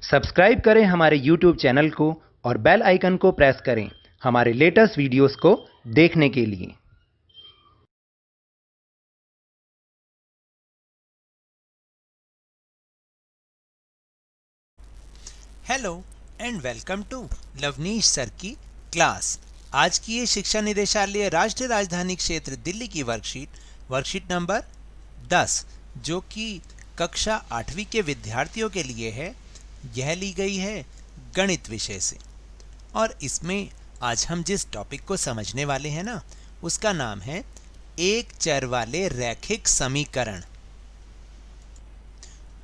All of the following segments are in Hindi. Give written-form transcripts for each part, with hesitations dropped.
सब्सक्राइब करें हमारे YouTube चैनल को और बेल आइकन को प्रेस करें हमारे लेटेस्ट वीडियोस को देखने के लिए। Hello and welcome to Lavneesh sir की क्लास। आज की ये शिक्षा निदेशालय राष्ट्रीय राजधानी क्षेत्र दिल्ली की वर्कशीट नंबर 10 जो कि कक्षा 8वीं के विद्यार्थियों के लिए है, यह ली गई है गणित विषय से। और इसमें आज हम जिस टॉपिक को समझने वाले हैं ना, उसका नाम है एक चर वाले रैखिक समीकरण।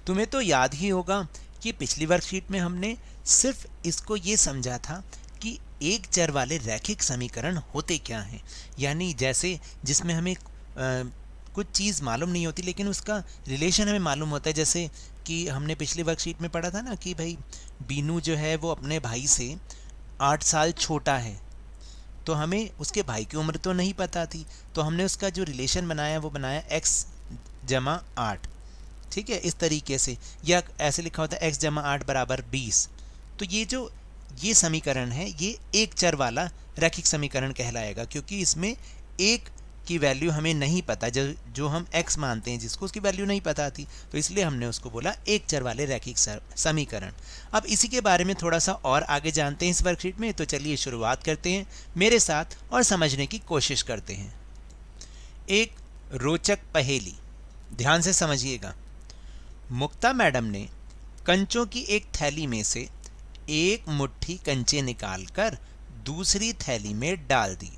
तुम्हें तो याद ही होगा कि पिछली वर्कशीट में हमने सिर्फ इसको ये समझा था कि एक चर वाले रैखिक समीकरण होते क्या हैं, यानी जैसे जिसमें हमें कुछ चीज़ मालूम नहीं होती लेकिन उसका रिलेशन हमें मालूम होता है। जैसे कि हमने पिछली वर्कशीट में पढ़ा था ना कि भाई बीनू जो है वो अपने भाई से 8 साल छोटा है, तो हमें उसके भाई की उम्र तो नहीं पता थी, तो हमने उसका जो रिलेशन बनाया वो बनाया x जमा 8। ठीक है, इस तरीके से, या ऐसे लिखा होता है x जमा 8 बराबर 20। तो ये समीकरण है, ये एक चर वाला रैखिक समीकरण कहलाएगा, क्योंकि इसमें एक की वैल्यू हमें नहीं पता, जो हम x मानते हैं जिसको, उसकी वैल्यू नहीं पता थी, तो इसलिए हमने उसको बोला एक चर वाले रैखिक समीकरण। अब इसी के बारे में थोड़ा सा और आगे जानते हैं इस वर्कशीट में, तो चलिए शुरुआत करते हैं मेरे साथ और समझने की कोशिश करते हैं। एक रोचक पहेली, ध्यान से समझिएगा। मुक्ता मैडम ने कंचों की एक थैली में से एक मुट्ठी कंचे निकालकर दूसरी थैली में डाल दी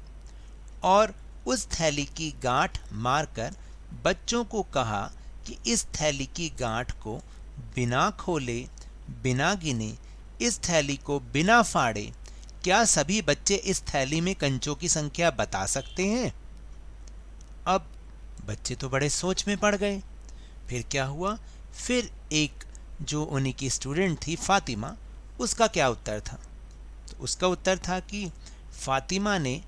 और उस थैली की गांठ मारकर बच्चों को कहा कि इस थैली की गांठ को बिना खोले बिना गिने, इस थैली को बिना फाड़े, क्या सभी बच्चे इस थैली में कंचों की संख्या बता सकते हैं? अब बच्चे तो बड़े सोच में पड़ गए। फिर क्या हुआ? फिर एक जो उन्हीं की स्टूडेंट थी फातिमा, उसका क्या उत्तर था? तो उसका उत्तर था कि फातिमा ने,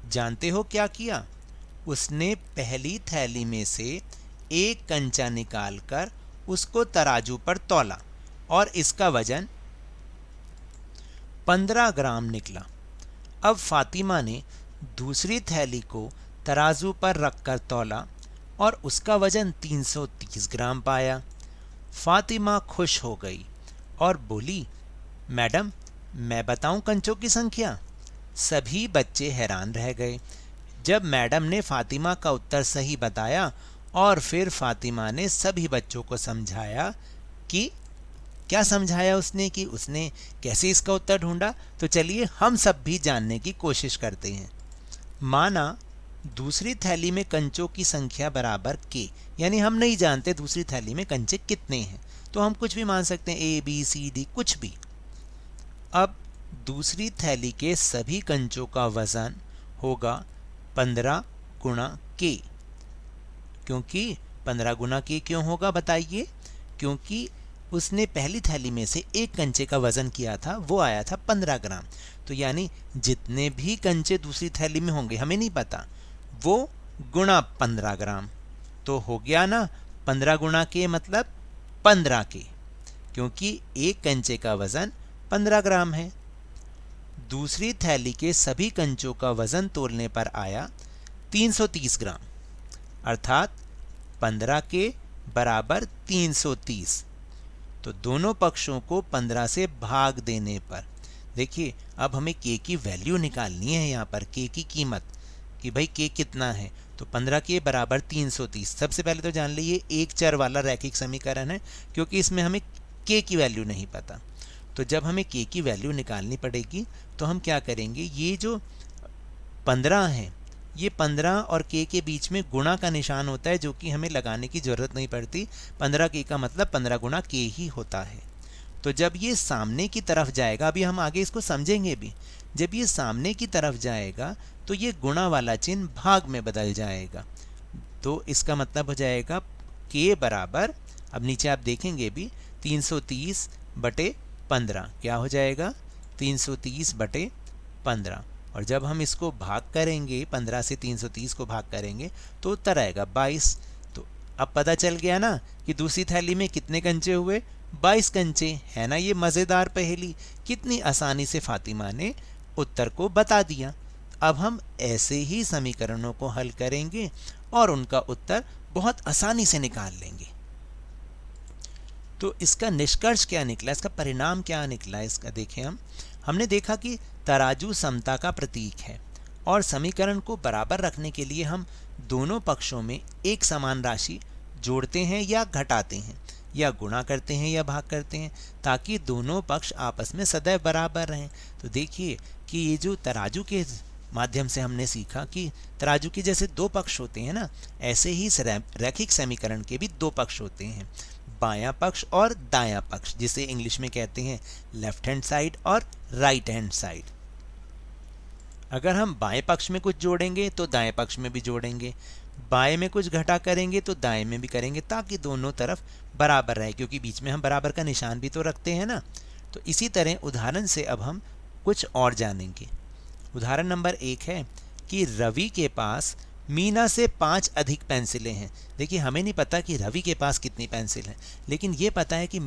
जानते हो क्या किया? उसने पहली थैली में से एक कंचा निकालकर उसको तराजू पर तौला और इसका वजन 15 ग्राम निकला। अब फातिमा ने दूसरी थैली को तराजू पर रखकर तौला और उसका वजन 330 ग्राम पाया। फातिमा खुश हो गई और बोली, मैडम मैं बताऊं कंचों की संख्या? सभी बच्चे हैरान रह गए जब मैडम ने फातिमा का उत्तर सही बताया, और फिर फातिमा ने सभी बच्चों को समझाया कि क्या समझाया उसने, कि उसने कैसे इसका उत्तर ढूंढा। तो चलिए हम सब भी जानने की कोशिश करते हैं। माना दूसरी थैली में कंचों की संख्या बराबर k, यानी हम नहीं जानते दूसरी थैली में कंचे कितने हैं, तो हम कुछ भी मान सकते हैं, a b c d कुछ भी। अब दूसरी थैली के सभी कंचों का वजन होगा 15 गुणा k। क्योंकि 15 गुणा k क्यों होगा बताइए? क्योंकि उसने पहली थैली में से एक कंचे का वजन किया था, वो आया था 15 ग्राम। तो यानी जितने भी कंचे दूसरी थैली में होंगे हमें नहीं पता, वो गुणा 15 ग्राम। तो हो गया ना 15 गुणा के मतलब 15 के, क्योंकि एक कंचे का वजन 15 ग्राम है। दूसरी थैली के सभी कंचों का वजन तोलने पर आया 330 ग्राम, अर्थात 15 के बराबर 330। तो दोनों पक्षों को 15 से भाग देने पर, देखिए अब हमें k की वैल्यू निकालनी है, यहाँ पर k की कीमत, कि भाई k कितना है। तो 15 के बराबर 330। सबसे पहले तो जान लीजिए एक चर वाला रैखिक समीकरण है, क्योंकि इसमें हमें k की वैल्यू नहीं पता। तो जब हमें k की वैल्यू निकालनी पड़ेगी तो हम क्या करेंगे, ये जो 15 है, ये 15 और k के बीच में गुणा का निशान होता है, जो कि हमें लगाने की ज़रूरत नहीं पड़ती। 15 k का मतलब 15 गुणा k ही होता है। तो जब ये सामने की तरफ जाएगा, अभी हम आगे इसको समझेंगे भी, जब ये सामने की तरफ जाएगा तो ये गुणा वाला चिन्ह भाग में बदल जाएगा। तो इसका मतलब हो जाएगा k बराबर, अब नीचे आप देखेंगे भी, 330 बटे 15 क्या हो जाएगा, 330 बटे 15। और जब हम इसको भाग करेंगे, 15 से 330 को भाग करेंगे तो उत्तर आएगा 22। तो अब पता चल गया ना कि दूसरी थैली में कितने कंचे हुए, 22 कंचे। है ना ये मज़ेदार पहेली? कितनी आसानी से फातिमा ने उत्तर को बता दिया। अब हम ऐसे ही समीकरणों को हल करेंगे और उनका उत्तर बहुत आसानी से निकाल लेंगे। तो इसका निष्कर्ष क्या निकला, इसका परिणाम क्या निकला, इसका देखें हमने देखा कि तराजू समता का प्रतीक है और समीकरण को बराबर रखने के लिए हम दोनों पक्षों में एक समान राशि जोड़ते हैं या घटाते हैं या गुणा करते हैं या भाग करते हैं ताकि दोनों पक्ष आपस में सदैव बराबर रहें। तो देखिए कि ये जो तराजू के माध्यम से हमने सीखा कि तराजू के जैसे दो पक्ष होते हैं ना, ऐसे ही रैखिक समीकरण के भी दो पक्ष होते हैं, बायां पक्ष और दायां पक्ष, जिसे इंग्लिश में कहते हैं लेफ्ट हैंड साइड और राइट हैंड साइड। अगर हम बाएं पक्ष में कुछ जोड़ेंगे तो दाएं पक्ष में भी जोड़ेंगे, बाएं में कुछ घटा करेंगे तो दाएं में भी करेंगे ताकि दोनों तरफ बराबर रहे, क्योंकि बीच में हम बराबर का निशान भी तो रखते हैं ना। तो इसी तरह उदाहरण से अब हम कुछ और जानेंगे। उदाहरण नंबर 1 है कि रवि के पास मीना से 5 अधिक पेंसिलें हैं। देखिए हमें नहीं पता कि रवि के पास कितनी पेंसिल हैं, लेकिन ये पता है कि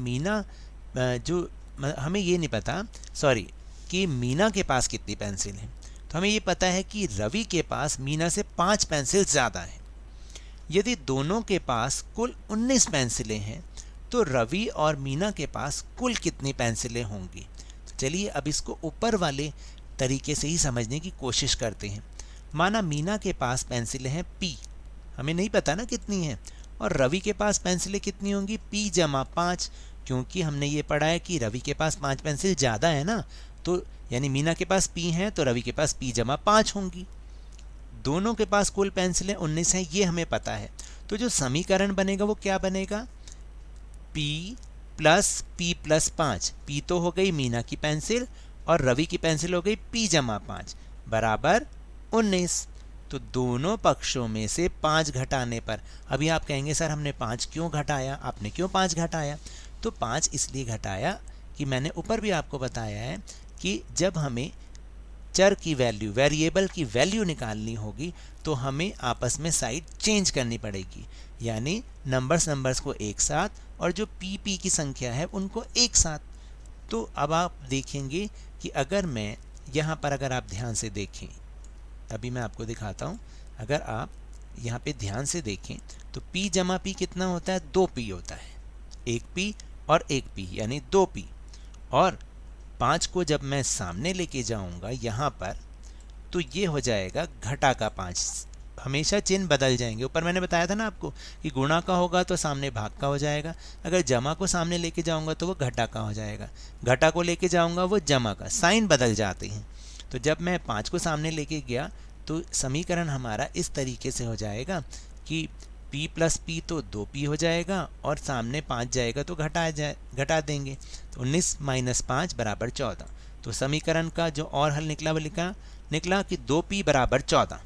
हमें ये नहीं पता कि मीना के पास कितनी पेंसिल हैं। तो हमें ये पता है कि रवि के पास मीना से 5 पेंसिल ज़्यादा हैं। यदि दोनों के पास कुल 19 पेंसिलें हैं तो रवि और मीना के पास कुल कितनी पेंसिलें होंगी। तो चलिए अब इसको ऊपर वाले तरीके से ही समझने की कोशिश करते हैं। माना मीना के पास पेंसिलें हैं P, हमें नहीं पता ना कितनी हैं, और रवि के पास पेंसिलें कितनी होंगी P जमा 5, क्योंकि हमने ये पढ़ा है कि रवि के पास 5 पेंसिल ज़्यादा है ना, तो यानी मीना के पास P हैं तो रवि के पास P जमा 5 होंगी। दोनों के पास कुल पेंसिलें 19 हैं, ये हमें पता है। तो जो समीकरण बनेगा वो क्या बनेगा, P plus P plus 5। P तो हो गई मीना की पेंसिल और रवि की पेंसिल हो गई P जमा 5 बराबर 19। तो दोनों पक्षों में से 5 घटाने पर, अभी आप कहेंगे सर हमने 5 क्यों घटाया, आपने क्यों 5 घटाया? तो 5 इसलिए घटाया कि मैंने ऊपर भी आपको बताया है कि जब हमें चर की वैल्यू, वेरिएबल की वैल्यू निकालनी होगी तो हमें आपस में साइड चेंज करनी पड़ेगी, यानी नंबर्स को एक साथ और जो पी की संख्या है उनको एक साथ। तो अब आप देखेंगे कि अगर मैं यहाँ पर, अगर आप ध्यान से देखें, अभी मैं आपको दिखाता हूँ, अगर आप यहाँ पे ध्यान से देखें तो P जमा P कितना होता है, 2P होता है, 1P और 1P यानी 2P। और 5 को जब मैं सामने लेके जाऊँगा यहाँ पर तो ये हो जाएगा घटा का 5, हमेशा चिन्ह बदल जाएंगे। ऊपर मैंने बताया था ना आपको कि गुणा का होगा तो सामने भाग का हो जाएगा, अगर जमा को सामने लेके जाऊँगा तो वो घटा का हो जाएगा, घटा को लेके जाऊँगा वो जमा का, साइन बदल जाते हैं। तो जब मैं 5 को सामने लेके गया तो समीकरण हमारा इस तरीके से हो जाएगा कि P प्लस P तो 2P हो जाएगा और सामने 5 जाएगा तो घटा देंगे, तो 19 माइनस 5 बराबर 14। तो समीकरण का जो और हल निकला वो निकला कि 2P बराबर 14।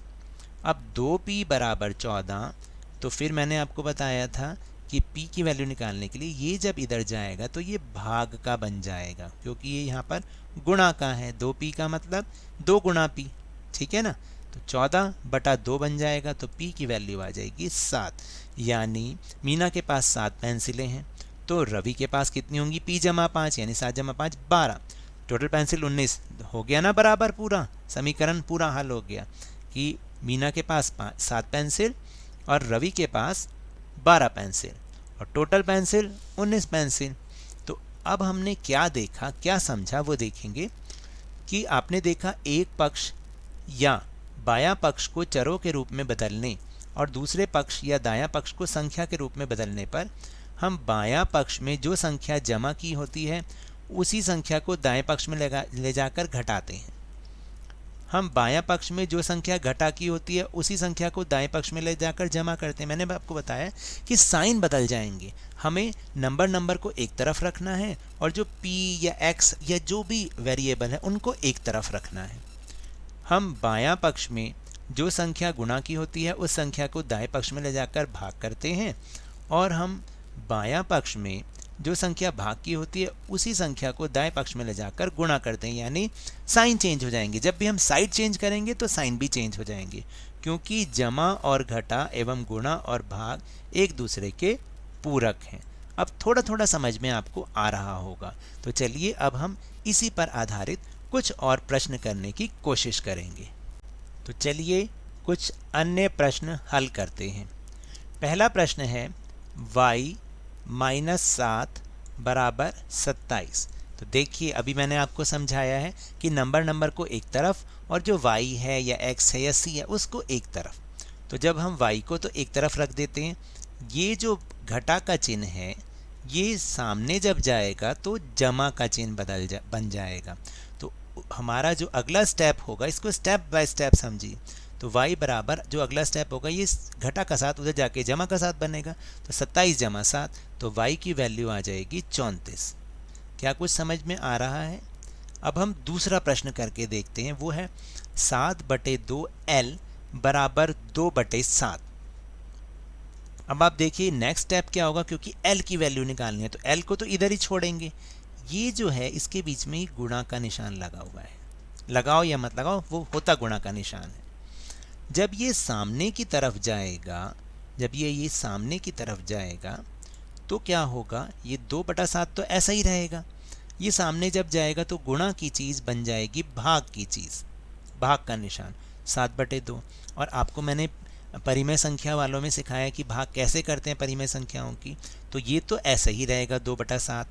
अब 2P बराबर 14, तो फिर मैंने आपको बताया था कि P की वैल्यू निकालने के लिए ये जब इधर जाएगा तो ये भाग का बन जाएगा, क्योंकि ये यहाँ पर गुणा का है, 2P का मतलब 2 गुणा P, ठीक है ना। तो 14 बटा 2 बन जाएगा, तो P की वैल्यू आ जाएगी 7। यानी मीना के पास 7 पेंसिलें हैं तो रवि के पास कितनी होंगी, P जमा 5 यानी 7 जमा 5 12, टोटल पेंसिल 19 हो गया ना बराबर, पूरा समीकरण पूरा हल हो गया कि मीना के पास 7 पेंसिल और रवि के पास 12 पेंसिल और टोटल पेंसिल 19 पेंसिल। तो अब हमने क्या देखा, क्या समझा वो देखेंगे कि आपने देखा एक पक्ष या बायां पक्ष को चरों के रूप में बदलने और दूसरे पक्ष या दायां पक्ष को संख्या के रूप में बदलने पर हम बायां पक्ष में जो संख्या जमा की होती है उसी संख्या को दाएं पक्ष में ले जाकर घटाते हैं। हम बायां पक्ष में जो संख्या घटा की होती है उसी संख्या को दाएं पक्ष में ले जाकर जमा करते हैं। मैंने आपको बताया कि साइन बदल जाएंगे, हमें नंबर को एक तरफ रखना है और जो P या X या जो भी वेरिएबल है उनको एक तरफ रखना है। हम बायां पक्ष में जो संख्या गुणा की होती है उस संख्या को दाएं पक्ष में ले जाकर भाग करते हैं और हम बायां पक्ष में जो संख्या भाग की होती है उसी संख्या को दाएं पक्ष में ले जाकर गुणा करते हैं, यानी साइन चेंज हो जाएंगे। जब भी हम साइड चेंज करेंगे तो साइन भी चेंज हो जाएंगे, क्योंकि जमा और घटा एवं गुणा और भाग एक दूसरे के पूरक हैं। अब थोड़ा थोड़ा समझ में आपको आ रहा होगा। तो चलिए अब हम इसी पर आधारित कुछ और प्रश्न करने की कोशिश करेंगे। तो चलिए कुछ अन्य प्रश्न हल करते हैं। पहला प्रश्न है y -7 बराबर 27। तो देखिए अभी मैंने आपको समझाया है कि नंबर को एक तरफ और जो y है या x है या c है उसको एक तरफ। तो जब हम y को तो एक तरफ रख देते हैं, ये जो घटा का चिन्ह है ये सामने जब जाएगा तो जमा का चिन्ह बन जाएगा। तो हमारा जो अगला स्टेप होगा, इसको स्टेप बाय स्टेप समझिए। तो y बराबर जो अगला स्टेप होगा ये घटा का 7 उधर जाके जमा का 7 बनेगा। तो 27 जमा 7, तो y की वैल्यू आ जाएगी 34। क्या कुछ समझ में आ रहा है? अब हम दूसरा प्रश्न करके देखते हैं, वो है 7/2 L बराबर 2/7। अब आप देखिए नेक्स्ट स्टेप क्या होगा, क्योंकि L की वैल्यू निकालनी है तो L को तो इधर ही छोड़ेंगे। ये जो है इसके बीच में ही गुणा का निशान लगा हुआ है, लगाओ या मत लगाओ वो होता गुणा का निशान है। जब ये सामने की तरफ जाएगा, जब ये सामने की तरफ जाएगा तो क्या होगा, ये 2/7 तो ऐसा ही रहेगा। ये सामने जब जाएगा तो गुणा की चीज़ बन जाएगी भाग की चीज़, भाग का निशान 7/2। और आपको मैंने परिमेय संख्या वालों में सिखाया कि भाग कैसे करते हैं परिमेय संख्याओं की। तो ये तो ऐसे ही रहेगा 2/7,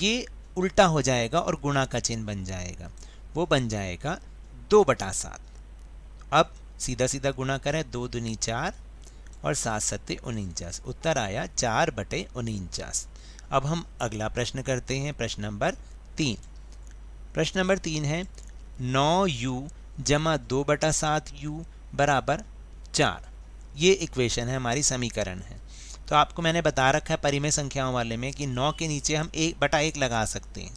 ये उल्टा हो जाएगा और गुणा का चिन्ह बन जाएगा, वो बन जाएगा 2/7। अब सीधा सीधा गुणा करें, 2 दूनी 4 और 7 सत्ते 49, उत्तर आया 4/49। अब हम अगला प्रश्न करते हैं, प्रश्न नंबर 3। प्रश्न नंबर 3 है 9u जमा 2/7u बराबर 4। ये इक्वेशन है, हमारी समीकरण है। तो आपको मैंने बता रखा है परिमेय संख्याओं वाले में कि 9 के नीचे हम 1/1 लगा सकते हैं।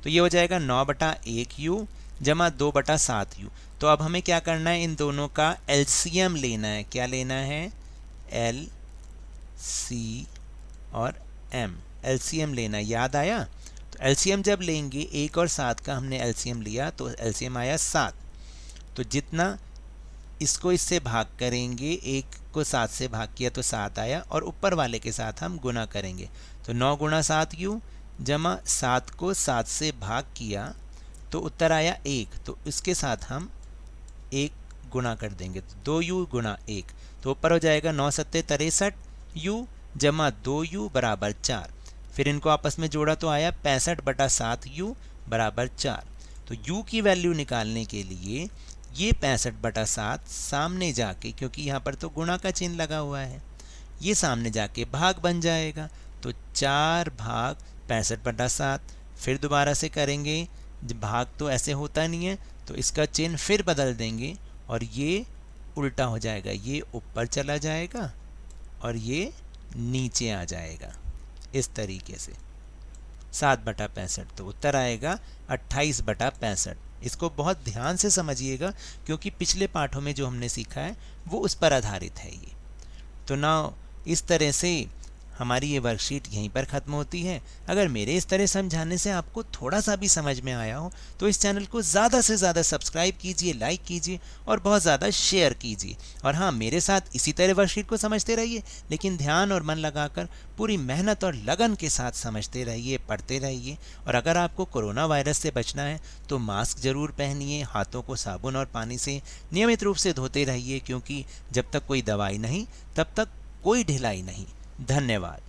तो ये हो जाएगा 9/1u जमा 2/7u। तो अब हमें क्या करना है, इन दोनों का एलसीएम लेना है। क्या लेना है? एल सी और एम, एलसीएम लेना है। याद आया? तो एलसीएम जब लेंगे 1 और 7 का हमने एलसीएम लिया तो एलसीएम आया 7। तो जितना इसको इससे भाग करेंगे, 1 को 7 से भाग किया तो 7 आया, और ऊपर वाले के साथ हम गुना करेंगे। तो 9 गुणा 7u जमा 7 को 7 से भाग किया तो उत्तर आया 1। तो इसके साथ हम 1 गुना कर देंगे, तो 2u गुणा 1, तो ऊपर हो जाएगा 9 सत्ते 63u जमा 2u बराबर 4। फिर इनको आपस में जोड़ा तो आया 65/7u बराबर 4। तो u की वैल्यू निकालने के लिए ये 65/7 सामने जाके, क्योंकि यहाँ पर तो गुणा का चिन्ह लगा हुआ है, ये सामने जाके भाग बन जाएगा। तो 4 भाग 65/7। फिर दोबारा से करेंगे, भाग तो ऐसे होता नहीं है तो इसका चिन्ह फिर बदल देंगे और ये उल्टा हो जाएगा, ये ऊपर चला जाएगा और ये नीचे आ जाएगा इस तरीके से। 7/65, तो उत्तर आएगा 28/65। इसको बहुत ध्यान से समझिएगा क्योंकि पिछले पाठों में जो हमने सीखा है वो उस पर आधारित है ये। तो ना इस तरह से हमारी ये वर्कशीट यहीं पर ख़त्म होती है। अगर मेरे इस तरह समझाने से आपको थोड़ा सा भी समझ में आया हो तो इस चैनल को ज़्यादा से ज़्यादा सब्सक्राइब कीजिए, लाइक कीजिए और बहुत ज़्यादा शेयर कीजिए। और हाँ, मेरे साथ इसी तरह वर्कशीट को समझते रहिए, लेकिन ध्यान और मन लगाकर पूरी मेहनत और लगन के साथ समझते रहिए, पढ़ते रहिए। और अगर आपको कोरोना वायरस से बचना है तो मास्क ज़रूर पहनिए, हाथों को साबुन और पानी से नियमित रूप से धोते रहिए, क्योंकि जब तक कोई दवाई नहीं तब तक कोई ढिलाई नहीं। धन्यवाद।